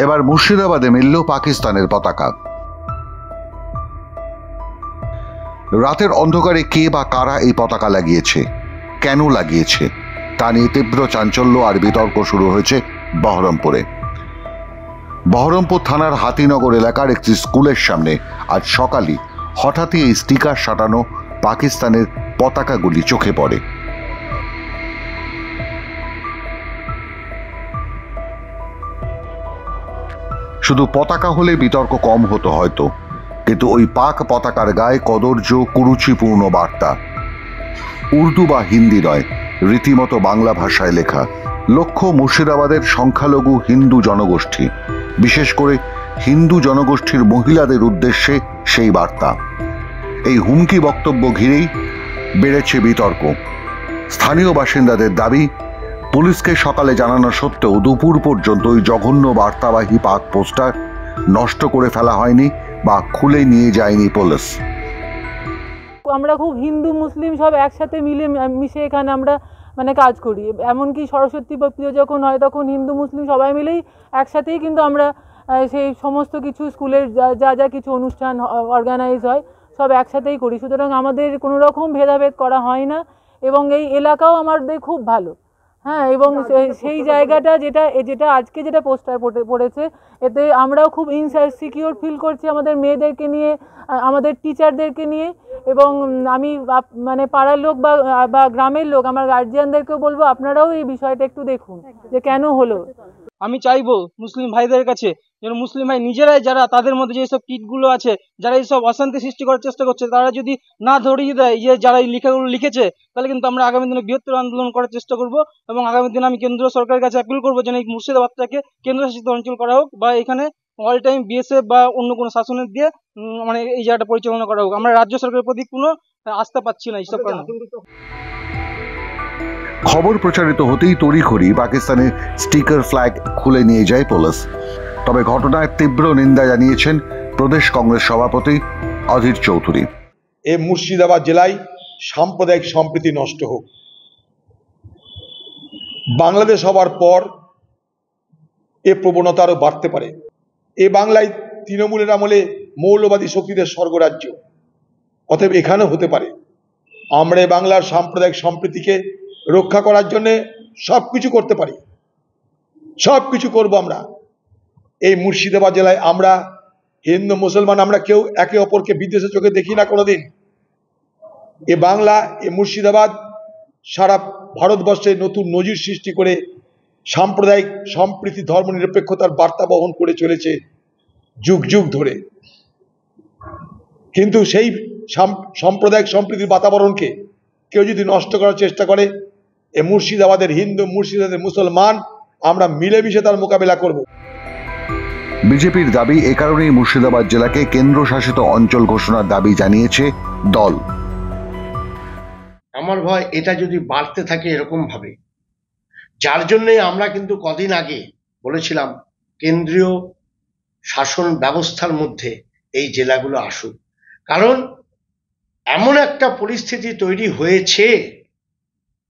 এবার মুর্শিদাবাদে মিলল পাকিস্তানের পতাকা। রাতের অন্ধকারে কে বা কারা এই পতাকা লাগিয়েছে, কেন লাগিয়েছে তা নিয়ে তীব্র চাঞ্চল্য আর বিতর্ক শুরু হয়েছে বহরমপুরে। বহরমপুর থানার হাতিনগর এলাকার একটি স্কুলের সামনে আজ সকালে হঠাৎই এই স্টিকার সাঁটানো পাকিস্তানের পতাকাগুলি চোখে পড়ে। শুধু পতাকা হলে বিতর্ক কম হতো হয়তো, কিন্তু ওই পাক পতাকার গায়ে কদর্য কুরুচিপূর্ণ বার্তা। উর্দু বা হিন্দি নয়, রীতিমতো বাংলা ভাষায় লেখা। লক্ষ্য মুর্শিদাবাদের সংখ্যালঘু হিন্দু জনগোষ্ঠী, বিশেষ করে হিন্দু জনগোষ্ঠীর মহিলাদের উদ্দেশ্যে সেই বার্তা। এই হুমকি বক্তব্য ঘিরেই বেড়েছে বিতর্ক। স্থানীয় বাসিন্দাদের দাবি, পুলিশকে সকালে জানানো সত্ত্বেও দুপুর পর্যন্ত ওই জঘন্য বার্তাবাহী পাক পোস্টার নষ্ট করে ফেলা হয়নি বা খুলে নিয়ে যায়নি পুলিশ। আমরা খুব হিন্দু মুসলিম সব একসাথে মিশে এখানে আমরা কাজ করি। এমনকি সরস্বতী পুজো যখন হয় তখন হিন্দু মুসলিম সবাই মিলেই একসাথেই কিন্তু আমরা সেই সমস্ত কিছু স্কুলের যা কিছু অনুষ্ঠান অর্গানাইজ হয় সব একসাথেই করি। সুতরাং আমাদের কোনো রকম ভেদাভেদ করা হয় না এবং এই এলাকাও আমাদের খুব ভালো। হ্যাঁ, এবং সেই জায়গাটা যেটা আজকে যেটা পোস্টার পড়েছে, এতে আমরাও খুব ইনসিকিউর ফিল করছি আমাদের মেয়েদেরকে নিয়ে, আমাদের টিচারদেরকে নিয়ে। এবং আমি পাড়ার লোক বা গ্রামের লোক, আমার গার্জিয়ানদেরকেও বলবো আপনারাও এই বিষয়টা একটু দেখুন যে কেন হলো। আমি চাইবো মুসলিম ভাইদের কাছে যেন মুসলিম ভাই নিজেরাই, যারা তাদের মধ্যে যেসব কিটগুলো আছে, যারা এইসব অশান্তি সৃষ্টি করার চেষ্টা করছে, তারা যদি না ধরিয়ে দেয় যে যারা এই লেখাগুলো লিখেছে, তাহলে কিন্তু আমরা আগামী দিনে বৃহত্তর আন্দোলন করার চেষ্টা করব। এবং আগামী দিনে আমি কেন্দ্র সরকারের কাছে অ্যাপিল করবো যেন এই মুর্শিদাবাদটাকে কেন্দ্রশাসিত অঞ্চল করা হোক, বা এখানে অল টাইম বিএসএফ বা অন্য কোনো শাসনের দিয়ে এই জায়গাটা পরিচালনা করা হোক। আমরা রাজ্য সরকারের প্রতি কোনো আস্থা পাচ্ছি না এইসব কারণে। খবর প্রচারিত হতেই তড়িঘড়ি পাকিস্তানের স্টিকার ফ্ল্যাগ খুলে নিয়ে যায় পুলিশ। তবে ঘটনায় তীব্র নিন্দা জানিয়েছেন প্রদেশ কংগ্রেস সভাপতি অধীর চৌধুরী। এই মুর্শিদাবাদ জেলায় সাম্প্রদায়িক সম্প্রীতি নষ্ট হোক। বাংলাদেশ হবার পর এ প্রবণতা আরো বাড়তে পারে। এ বাংলায় তৃণমূলের আমলে মৌলবাদী শক্তিদের স্বর্গরাজ্য, অতএব এখানেও হতে পারে। আমরা বাংলার সাম্প্রদায়িক সম্প্রীতিকে রক্ষা করার জন্য সবকিছু করতে পারি, সবকিছু করব আমরা। এই মুর্শিদাবাদ জেলায় আমরা হিন্দু মুসলমান আমরা কেউ একে অপরকে বিদ্বেষের চোখে দেখি না কোনোদিন। এ বাংলা, এ মুর্শিদাবাদ সারা ভারতবর্ষে নতুন নজির সৃষ্টি করে সাম্প্রদায়িক সম্প্রীতি ধর্ম নিরপেক্ষতার বার্তা বহন করে চলেছে যুগ যুগ ধরে। কিন্তু সেই সাম্প্রদায়িক সম্প্রীতির বাতাবরণকে কেউ যদি নষ্ট করার চেষ্টা করে, এ মুর্শিদাবাদের হিন্দু, মুর্শিদাবাদের মুসলমান, আমরা মিলেমিশে তার মোকাবিলা করব। বিজেপির দাবি, এ কারণেই মুর্শিদাবাদ জেলাকে কেন্দ্রশাসিত অঞ্চল ঘোষণার দাবি জানিয়েছে দল। আমার ভয় এটা যদি বাড়তে থাকে এরকম ভাবে, যার জন্য আমরা কিন্তু কদিন আগে বলেছিলাম কেন্দ্রীয় শাসন ব্যবস্থার মধ্যে এই জেলাগুলো আসুক। কারণ এমন একটা পরিস্থিতি তৈরি হয়েছে,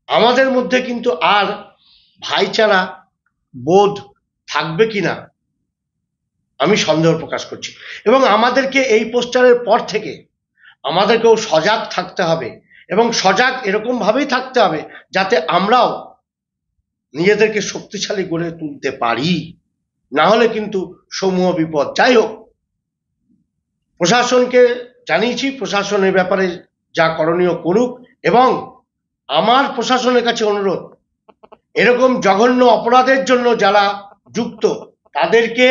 আমাদের মধ্যে কিন্তু আর ভাইচারা বোধ থাকবে কিনা আমি সন্দেহ প্রকাশ করছি। এবং আমাদেরকে এই পোস্টারের পর থেকে আমাদেরকেও সজাগ থাকতে হবে, এবং সজাগ এরকম ভাবেই থাকতে হবে যাতে আমরাও নিজেদেরকে শক্তিশালী গড়ে তুলতে পারি, না হলে কিন্তু সমূহ বিপদ। যাই হোক, প্রশাসনকে জানিয়েছি, প্রশাসনের ব্যাপারে যা করণীয় করুক। এবং আমার প্রশাসনের কাছে অনুরোধ, এরকম জঘন্য অপরাধের জন্য যারা যুক্ত তাদেরকে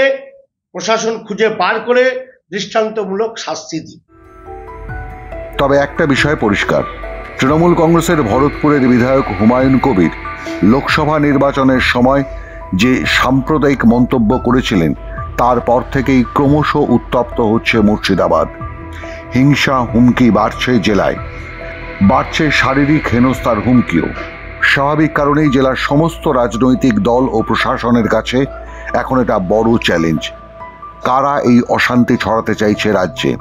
প্রশাসন খুঁজে বার করে দৃষ্টান্তমূলক শাস্তি দিই। তবে একটা বিষয় পরিষ্কার, তৃণমূল কংগ্রেসের ভরতপুরের বিধায়ক হুমায়ুন কবির লোকসভা নির্বাচনের সময় যে সাম্প্রদায়িক মন্তব্য করেছিলেন, তারপর থেকেই ক্রমশ উত্তপ্ত হচ্ছে মুর্শিদাবাদ। হিংসা হুমকি বাড়ছে জেলায়, বাড়ছে শারীরিক হেনস্থার হুমকিও। স্বাভাবিক কারণেই জেলার সমস্ত রাজনৈতিক দল ও প্রশাসনের কাছে এখন এটা বড় চ্যালেঞ্জ। কারা এই অশান্তি ছড়াতে চাইছে রাজ্যে?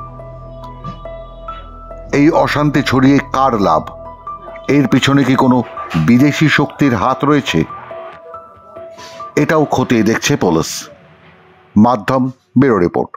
এই অশান্তি ছড়িয়ে কার লাভ? এর পিছনে কি কোনো বিদেশি শক্তির হাত রয়েছে? এটাও খতিয়ে দেখছে পুলিশ। মাধ্যম ব্যুরো রিপোর্ট।